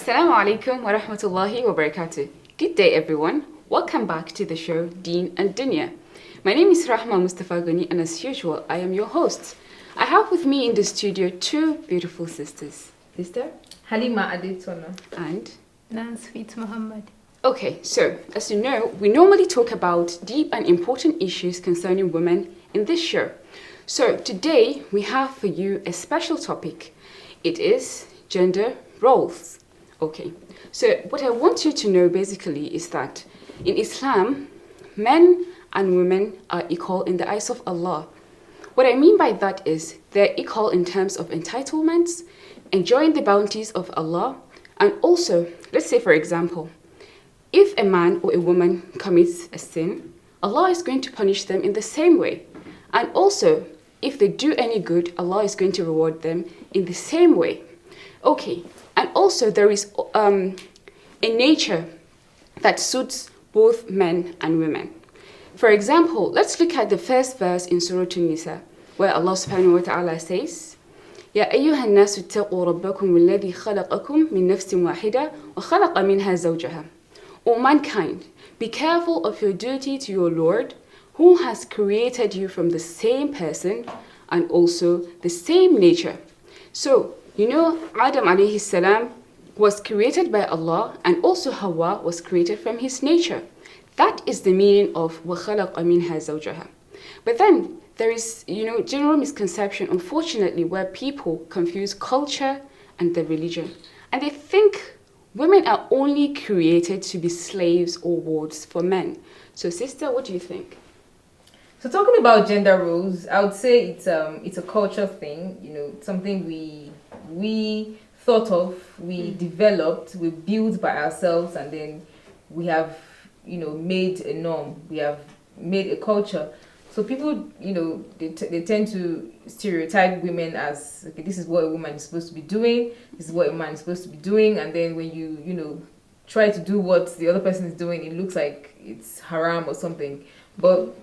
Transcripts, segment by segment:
Assalamu alaikum wa rahmatullahi wa barakatuh. Good day, everyone. Welcome back to the show Deen Dunya. My name is Rahma Mustafa Ghani, and as usual, I am your host. I have with me in the studio two beautiful sisters. Sister Haleema Adetona and Nansfit Muhammad. Okay, so as you know, we normally talk about deep and important issues concerning women in this show. So today we have for you a special topic. It is gender roles. Okay, so what I want you to know basically is that in Islam, men and women are equal in the eyes of Allah. What I mean by that is they're equal in terms of entitlements, enjoying the bounties of Allah, and also, let's say for example, if a man or a woman commits a sin, Allah is going to punish them in the same way. And also, if they do any good, Allah is going to reward them in the same way. Okay, and also there is a nature that suits both men and women. For example, let's look at the first verse in Surah An-Nisa, where Allah subhanahu wa ta'ala says, يا أيها الناس اتقوا ربكم الذي خلقكم من نفس واحدة وخلق منها زوجها. O mankind, be careful of your duty to your Lord, who has created you from the same person and also the same nature. So, you know, Adam alayhi salam was created by Allah, and also Hawa was created from his nature. That is the meaning of وَخَلَقَ مِنْهَا زَوْجَهَا. But then there is, general misconception, unfortunately, where people confuse culture and the religion. And they think women are only created to be slaves or wards for men. So, sister, what do you think? So talking about gender roles, I would say it's a culture thing. Something we thought of, we developed, we built by ourselves, and then we have made a norm. We have made a culture. So people, they tend to stereotype women as, okay, this is what a woman is supposed to be doing, this is what a man is supposed to be doing, and then when you try to do what the other person is doing, it looks like it's haram or something. But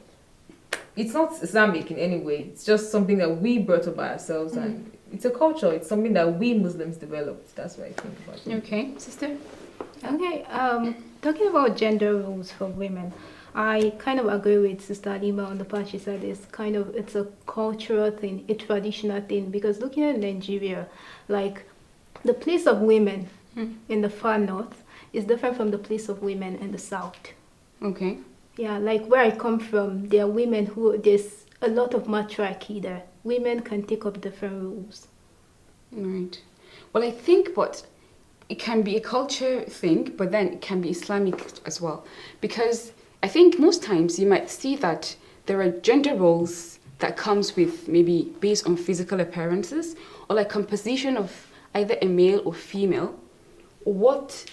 it's not Islamic in any way. It's just something that we brought up by ourselves, and it's a culture. It's something that we Muslims developed. That's what I think about it. Okay, sister? Okay, talking about gender roles for women, I kind of agree with Sister Haleema on the part she said it's a cultural thing, a traditional thing, because looking at Nigeria, like the place of women in the far north is different from the place of women in the south. Okay. Yeah, like where I come from, there are women there's a lot of matriarchy there. Women can take up different roles. Right. Well, I think it can be a culture thing, but then it can be Islamic as well. Because I think most times you might see that there are gender roles that comes with maybe based on physical appearances or like composition of either a male or female, or what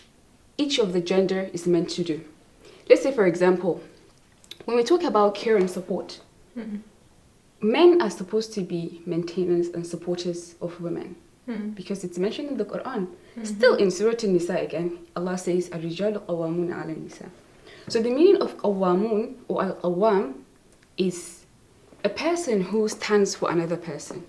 each of the gender is meant to do. Let's say, for example, when we talk about care and support, men are supposed to be maintainers and supporters of women because it's mentioned in the Quran. Still in Surah An-Nisa again, Allah says, الرجال قوامون على النساء. So the meaning of qawamun or al-qawam is a person who stands for another person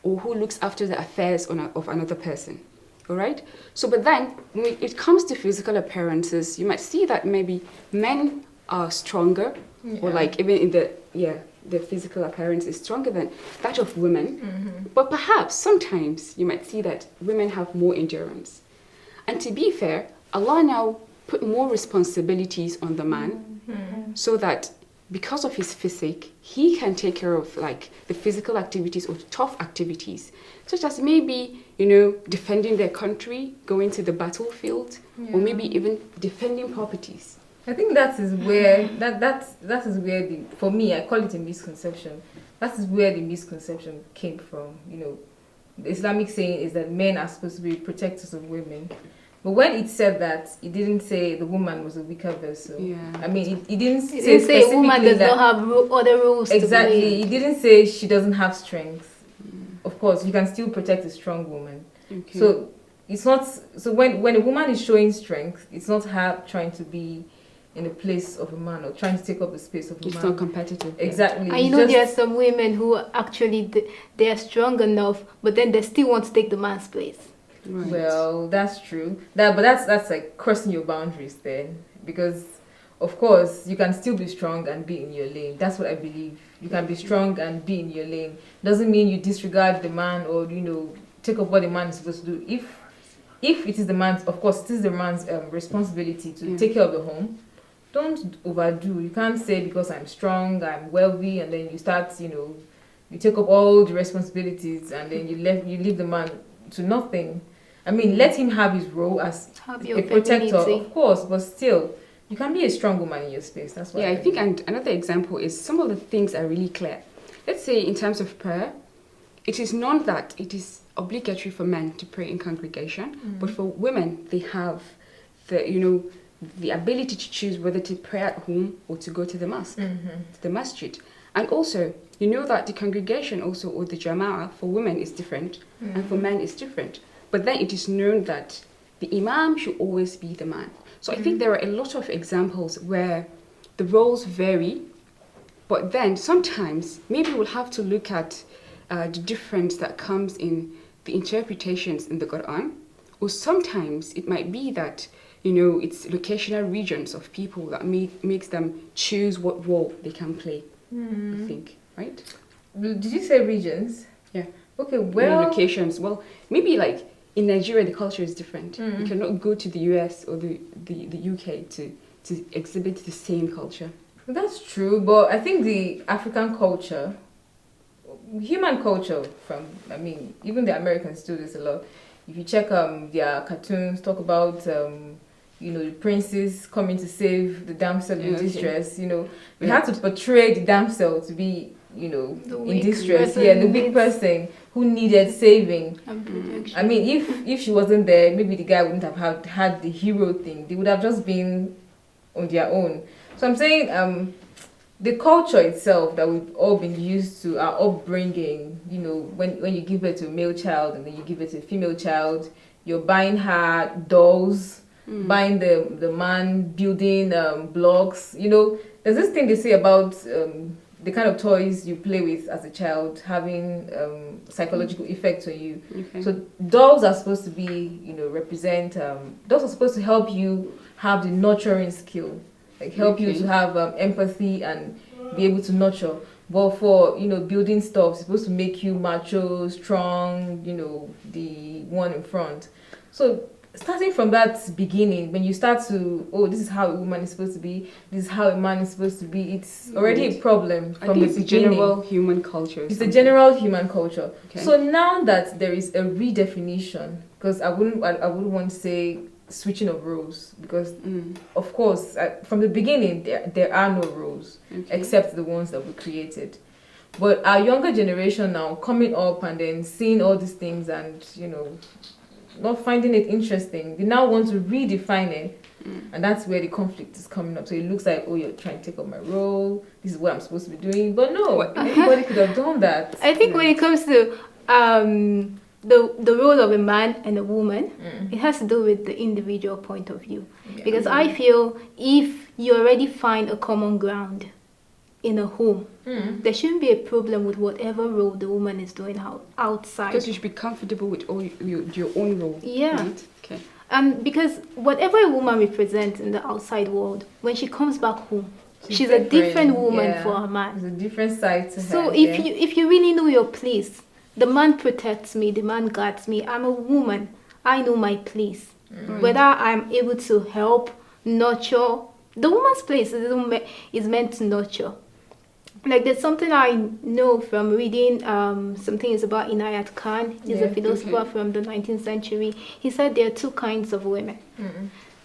or who looks after the affairs of another person. All right? So, but then when it comes to physical appearances, you might see that maybe men are stronger or like even in the physical appearance is stronger than that of women. But perhaps sometimes you might see that women have more endurance. And to be fair, Allah now put more responsibilities on the man so that because of his physique, he can take care of like the physical activities or tough activities, such as maybe, defending their country, going to the battlefield, or maybe even defending properties. I think that is where for me, I call it a misconception. That is where the misconception came from. The Islamic saying is that men are supposed to be protectors of women. But when it said that, it didn't say the woman was a weaker vessel. Yeah. I mean, it didn't say a woman does not have other rules. Exactly. To play. It didn't say she doesn't have strength. Of course, you can still protect a strong woman. Okay. So it's not. So when a woman is showing strength, it's not her trying to be in the place of a man or trying to take up the space of a man. It's not competitive. Exactly. And there are some women who actually they are strong enough, but then they still want to take the man's place. Right. Well, that's true. But that's like crossing your boundaries then, because of course you can still be strong and be in your lane. That's what I believe. You can be strong and be in your lane. Doesn't mean you disregard the man or take up what the man is supposed to do. If it is the man's, of course, it is the man's responsibility to take care of the home. Don't overdo. You can't say because I'm strong, I'm wealthy, and then you start, you take up all the responsibilities and then you leave the man to nothing. I mean, let him have his role as a protector, of course, but still, you can be a strong woman in your space. That's what I think. And another example is some of the things are really clear. Let's say in terms of prayer, it is not that it is obligatory for men to pray in congregation, but for women, they have the ability to choose whether to pray at home or to go to the mosque, to the masjid. And also, that the congregation also, or the jama'ah, for women is different, and for men is different. But then it is known that the imam should always be the man. So I think there are a lot of examples where the roles vary, but then sometimes maybe we'll have to look at the difference that comes in the interpretations in the Quran, or sometimes it might be that it's locational regions of people that makes them choose what role they can play. I think, right? Did you say regions? Yeah. Okay, well, locations. Well, maybe like in Nigeria, the culture is different. You cannot go to the US or the UK to exhibit the same culture. That's true, but I think the African culture, human culture, even the Americans do this a lot. If you check their cartoons, talk about the princes coming to save the damsel in distress. They had to portray the damsel to be in distress. The weak person who needed saving. I mean, if she wasn't there, maybe the guy wouldn't have had the hero thing. They would have just been on their own. So I'm saying the culture itself that we've all been used to, our upbringing, when you give birth to a male child and then you give birth to a female child, you're buying her dolls, buying the man, building blocks. There's this thing they say about the kind of toys you play with as a child having psychological effects on you. Okay. So dolls are supposed to be, represent, dolls are supposed to help you have the nurturing skill, like help you to have empathy and be able to nurture. But for, building stuff, it's supposed to make you macho, strong, the one in front. So starting from that beginning, when you start to, this is how a woman is supposed to be, this is how a man is supposed to be, it's already a problem from the beginning. It's general human culture. It's a general human culture. Okay. So now that there is a redefinition, because I wouldn't want to say switching of roles, because of course from the beginning there are no roles except the ones that we created. But our younger generation now coming up and then seeing all these things and not finding it interesting, they now want to redefine it, and that's where the conflict is coming up. So it looks like, you're trying to take up my role, this is what I'm supposed to be doing, but no, anybody could have done that. I think when it comes to the role of a man and a woman, it has to do with the individual point of view. Because I feel if you already find a common ground in a home, there shouldn't be a problem with whatever role the woman is doing outside. Because you should be comfortable with your own role. Yeah. Right? Okay. Because whatever a woman represents in the outside world, when she comes back home, she's a different woman for a man. There's a different side to her. So if you really know your place, the man protects me, the man guards me. I'm a woman. I know my place. Whether I'm able to help, nurture. The woman's place is meant to nurture. Like there's something I know from reading some things about Inayat Khan. He's a philosopher from the 19th century. He said there are two kinds of women.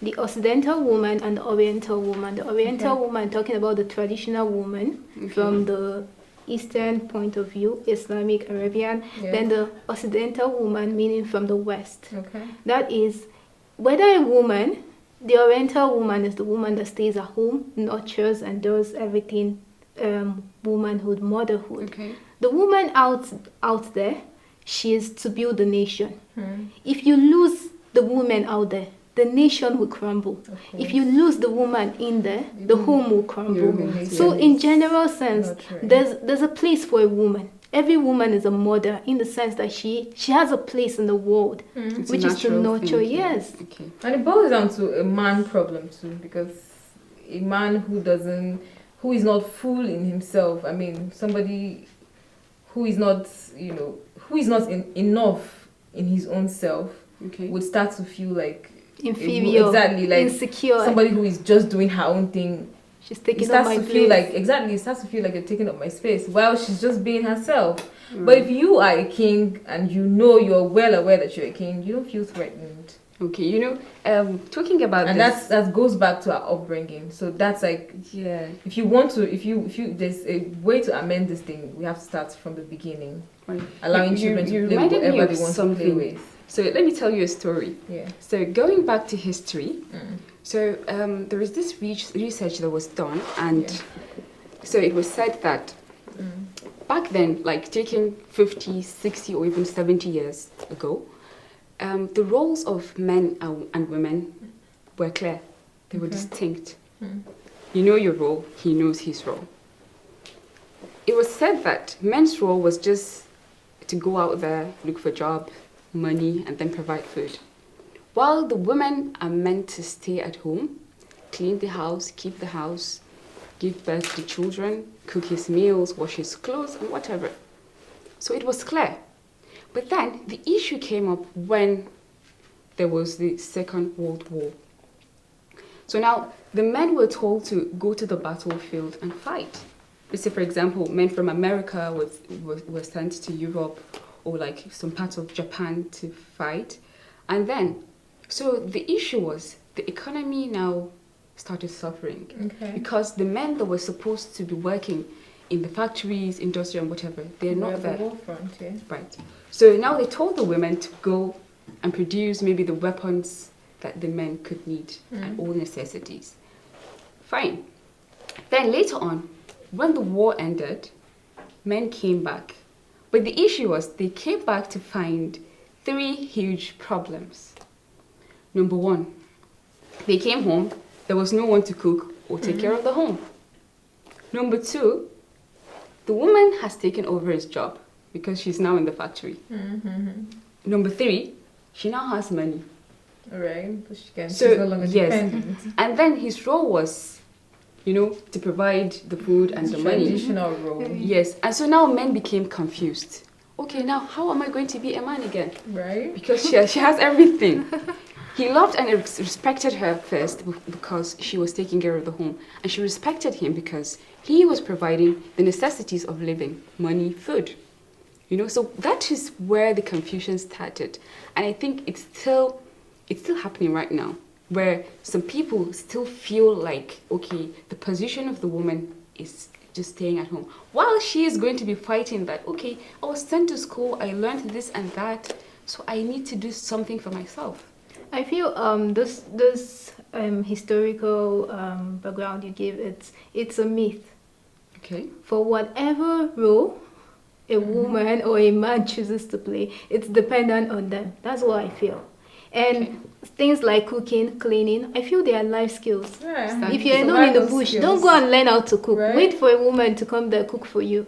The Occidental woman and the Oriental woman. The Oriental woman, talking about the traditional woman from the Eastern point of view, Islamic, Arabian. Then the Occidental woman, meaning from the West. That is, whether a woman, the Oriental woman is the woman that stays at home, nurtures and does everything, womanhood, motherhood. The woman out there, she is to build the nation. If you lose the woman out there, the nation will crumble. If you lose the woman in there, the home will crumble. So in general sense, there's a place for a woman. every woman is a mother in the sense that she has a place in the world, It's a which is to natural nurture. thing. Yes. Okay. And it boils down to a man problem too, because a man who is not full in himself. I mean, somebody who is not, enough in his own self Okay. would start to feel like Inferior. exactly, like insecure. somebody who is just doing her own thing. She's It taking up starts my to place. feel like it starts to feel like you're taking up my space while she's just being herself. But if you are a king and you're well aware that you're a king, you don't feel threatened. Okay, talking about And this, that goes back to our upbringing. So that's like, yeah, if you there's a way to amend this thing, we have to start from the beginning, right. allowing You- children you to play reminded me whatever of they want to play something. with. So let me tell you a story. Yeah. So going back to history, so there is this research that was done, and so it was said that back then, like taking 50, 60, or even 70 years ago, the roles of men and women were clear. They were distinct. You know your role, he knows his role. It was said that men's role was just to go out there, look for job, money, and then provide food. While the women are meant to stay at home, clean the house, keep the house, give birth to children, cook his meals, wash his clothes, and whatever. So it was clear. But then the issue came up when there was the Second World War. So now the men were told to go to the battlefield and fight. Let's say, for example, men from America were sent to Europe or like some parts of Japan to fight. And then, so the issue was the economy now started suffering. Okay. Because the men that were supposed to be working in the factories, industry, and whatever, they're not there. Forefront, yeah. Right. So now they told the women to go and produce maybe the weapons that the men could need and all necessities. Fine. Then later on, when the war ended, men came back. But the issue was they came back to find 3 huge problems. Number 1, they came home, there was no one to cook or take care of the home. Number 2, the woman has taken over his job because she's now in the factory. Number 3, she now has money. All right. But she's So, no longer yes. dependent. And then his role was, to provide the food and the money. Traditional role. Yes. And so now men became confused. Okay, now how am I going to be a man again? Right. Because she has everything. He loved and respected her first because she was taking care of the home. And she respected him because he was providing the necessities of living, money, food. So that is where the confusion started. And I think it's still happening right now, where some people still feel like, okay, the position of the woman is just staying at home, while she is going to be fighting that, okay, I was sent to school, I learned this and that, so I need to do something for myself. I feel this historical background you give, it's a myth. Okay. For whatever role a woman or a man chooses to play, it's dependent on them. That's what I feel. And things like cooking, cleaning, I feel they are life skills. Yeah. If you're alone in the bush, don't go and learn how to cook. Right. Wait for a woman to come there cook for you.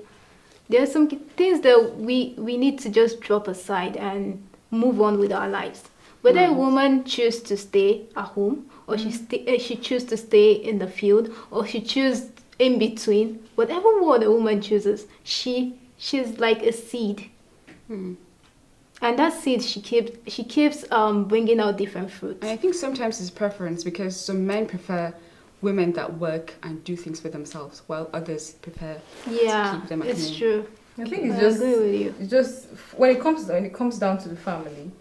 There are some things that we need to just drop aside and move on with our lives. Whether a woman chooses to stay at home or she chooses to stay in the field or she chooses in between, whatever one a woman chooses, she's like a seed. And that seed she keeps bringing out different fruits. And I think sometimes it's preference because some men prefer women that work and do things for themselves, while others prefer to keep them at it's home. true. I think I agree with you. it's just when it comes down to the family,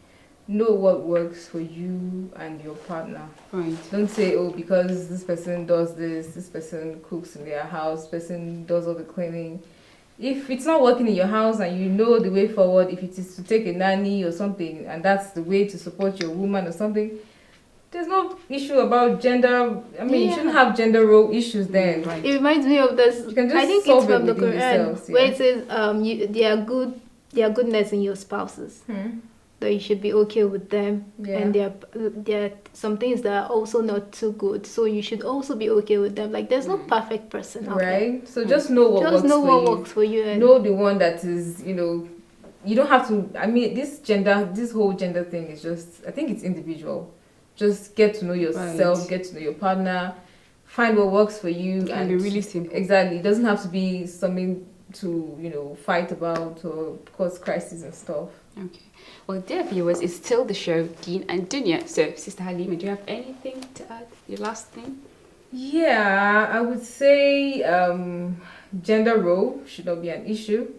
know what works for you and your partner. Right. Don't say, oh, because this person does this person cooks in their house, this person does all the cleaning. If it's not working in your house and you know the way forward, if it is to take a nanny or something, and that's the way to support your woman or something, there's no issue about gender. I mean, you shouldn't have gender role issues then. Right. It reminds me of this. You can just I think it's solve it from the within Quran, yourselves, where yeah. it says, there are goodness in your spouses. that you should be okay with them, Yeah. and there are some things that are also not too good, so you should also be okay with them. Like there's no perfect person out there. Right. So just know what Just works know for what you. works for you. And Know the one that is, you don't have to. I mean, this whole gender thing is just. I think it's individual. Just get to know yourself. Right. Get to know your partner. Find what works for you. It can be really simple. Exactly. It doesn't have to be something to fight about or cause crises and stuff. Okay. Well, dear viewers, it's still the show Deen and Dunya. So, Sister Haleema, do you have anything to add? Your last thing? Yeah, I would say gender role should not be an issue.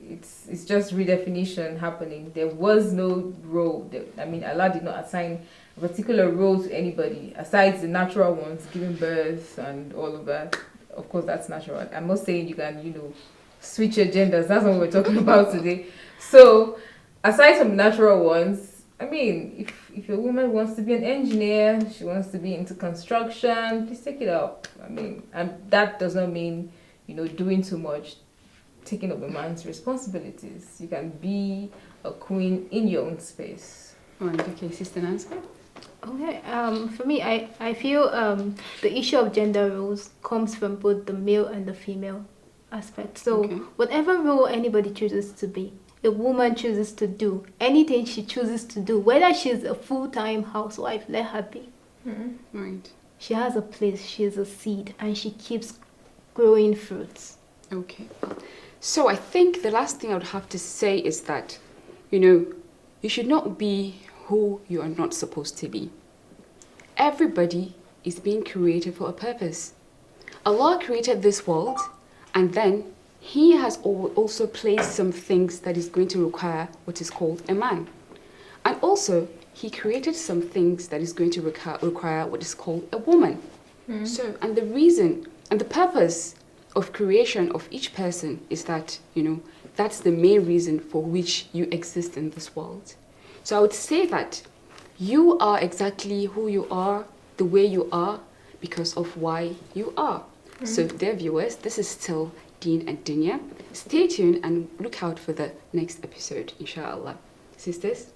It's just redefinition happening. There was no role. Allah did not assign a particular role to anybody aside the natural ones, giving birth and all of that. Of course, that's natural. I'm not saying you can, switch your genders. That's what we're talking about today. So, aside from natural ones, I mean, if a woman wants to be an engineer, she wants to be into construction, please take it up. I mean, and that does not mean, doing too much, taking up a man's responsibilities. You can be a queen in your own space. Right, okay, Sister Nansfit? okay, for me, I feel the issue of gender roles comes from both the male and the female aspect. So Okay. whatever role anybody chooses to be, a woman chooses to do, anything she chooses to do, whether she's a full-time housewife, let her be. Right. She has a place, she is a seed, and she keeps growing fruits. Okay. So I think the last thing I would have to say is that, you should not be who you are not supposed to be. Everybody is being created for a purpose. Allah created this world, and then He has also placed some things that is going to require what is called a man. And also, He created some things that is going to require what is called a woman. So, and the reason and the purpose of creation of each person is that, that's the main reason for which you exist in this world. So I would say that you are exactly who you are, the way you are, because of why you are. So, dear viewers, this is still Deen and Dunya. Stay tuned and look out for the next episode, inshallah. Sisters?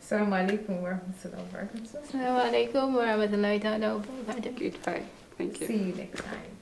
Assalamu alaikum wa rahmatullahi wa barakatuh. Assalamu alaikum wa rahmatullahi ta'ala wa barakatuh. Goodbye. Thank you. See you next time.